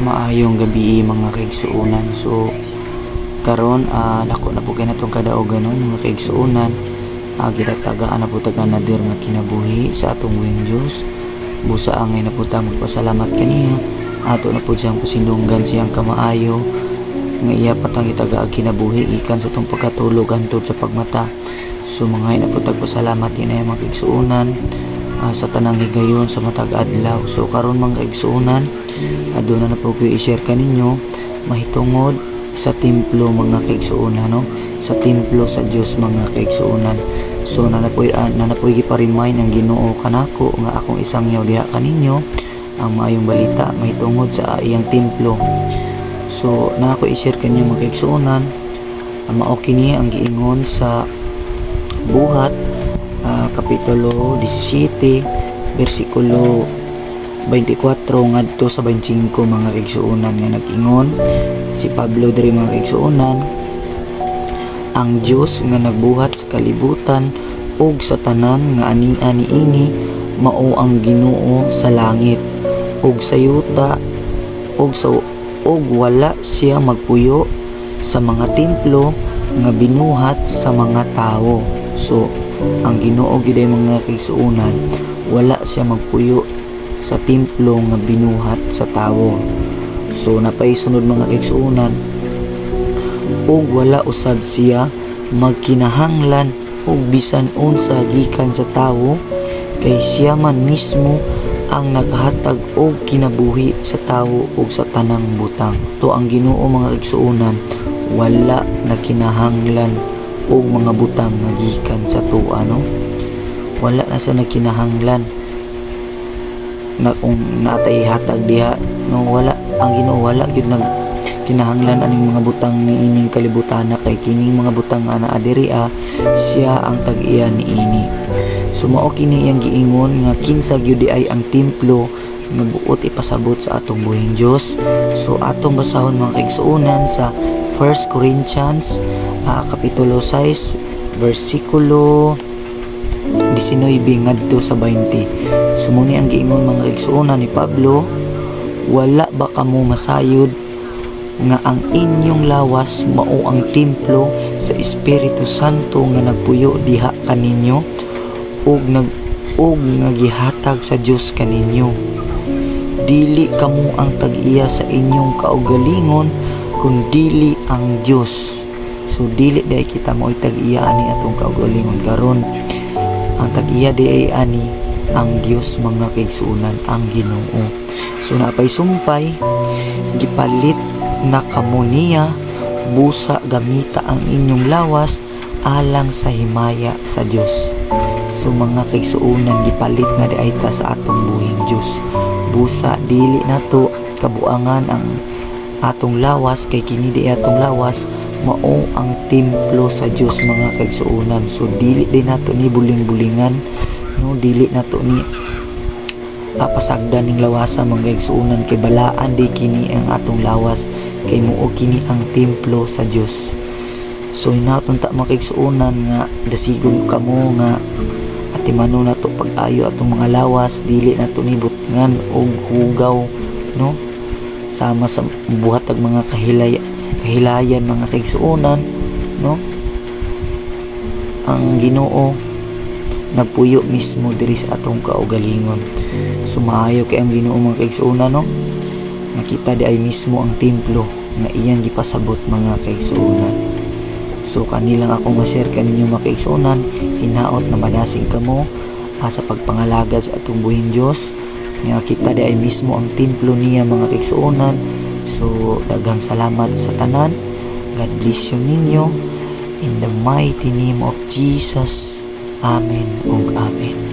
Maayong gabi mga kaigsuunan. So karon dako na po ganatong kadaog ganon mga kaigsuunan. Ginatagaan na po tagaan nadir nga kinabuhi sa atong buhing Dios. Busa angay na po ta magpasalamat kaniya. Ato na po siyang pasindunggan siyang kamaayo nga iya patang itaga kinabuhi ikan sa tong pagkatulog hangtod sa pagmata. So mga na po tagpasalamat din ay mga kaigsuunan sa tanang higayon sa matag adlaw. So karon mga kaigsuunan, aduna na po ko i-share kaninyo mahitungod sa templo mga kaigsuunan, no? Sa templo sa Dios mga kaigsuunan. So nanapoy gipa-remind ang Ginoo kanako nga akong isang yaw diha kaninyo ang maayong balita mahitungod sa iyang templo. So na ako i-share kanyo mga kaigsuunan, mao kini ang giingon sa Buhat kapitulo 17 bersikulo 24 ngadto sa 25 mga kaigsuunan nga nag-ingon si Pablo diri mga kaigsuunan, ang Dios nga nagbuhat sa kalibutan ug sa tanan nga ani-ani ini mao ang Ginoo sa langit ug sa yuta ug wala siya magpuyo sa mga templo nga binuhat sa mga tawo. So ang Ginoo gid mga kaigsuunan, wala siya magpuyo sa templo nga binuhat sa tawo. So napay sunod mga kaigsuunan, ug wala usab siya magkinahanglan og bisan unsa gikan sa tawo, kay siya man mismo ang naghatag og kinabuhi sa tawo ug sa tanang butang. So ang Ginoo mga kaigsuunan, wala nagkinahanglan og mga butang nga gikan sa tuwa, no? Wala na siya nagkinahanglan na kung natay hatag diha, no? Wala ang Ginoo, wala gyud nagkinahanglan aning mga butang ni ining kalibutan na kay kining mga butang nga naa diri siya ang tag-iya niini. So mao kini ang giingon nga kinsa gyud di ay ang templo nga buot ipasabot sa atong buhing Dios. So atong basahon mga kaigsuunan sa 1 Corinthians kapitulo 6 bersikulo 19 ngadto sa 20. Sumuni ang giingon mga kaigsuunan ni Pablo, wala ba kamo masayod nga ang inyong lawas mao ang templo sa Espiritu Santo nga nagpuyo diha kaninyo ug nagihatag sa Dios kaninyo. Dili kamo ang tag-iya sa inyong kaugalingon kundili ang Dios. So dili day kita mo tag-iya ani atong kaugalingon karon. Ang tag-iya di ay ani ang Dios mga kaigsuunan, ang Ginoo. So napay sumpay gipalit na kamo niya, busa gamita ang inyong lawas alang sa himaya sa Dios. So mga kaigsuunan, gipalit na di ay ta sa atong buhing Dios. Busa dili nato kabuangan ang atong lawas, kay kini di atong lawas mao ang templo sa Dios mga kaigsuunan. So dili din nato ni buling-bulingan, no? Dili nato ni pasagdan ning lawasa mga kaigsuunan, kay balaan di kini ang atong lawas, kay mao kini ang templo sa Dios. So hinaton ta mga kaigsuunan nga dasigon kamo nga atimano nato pag-ayo atong mga lawas, dili nato ni butngan og hugaw, no? Sama sa buhatag mga kahilayan mga kaigsuunan, no? Ang Ginoo nagpuyo mismo diri sa atong kaugalingon. Sumayo kay ang Ginoo mga kaigsuunan, no? Nakita di ay mismo ang templo nga iyang gipasabot mga kaigsuunan. So kanilang akong ma-share kaninyo mga kaigsuunan, hinaot na madasig kamo sa pagpangalagad sa atong buhing Dios nga kita di ay mismo ang templo niya mga kaigsuunan. So daghang salamat sa tanan. God bless you ninyo in the mighty name of Jesus. Amen ug amen.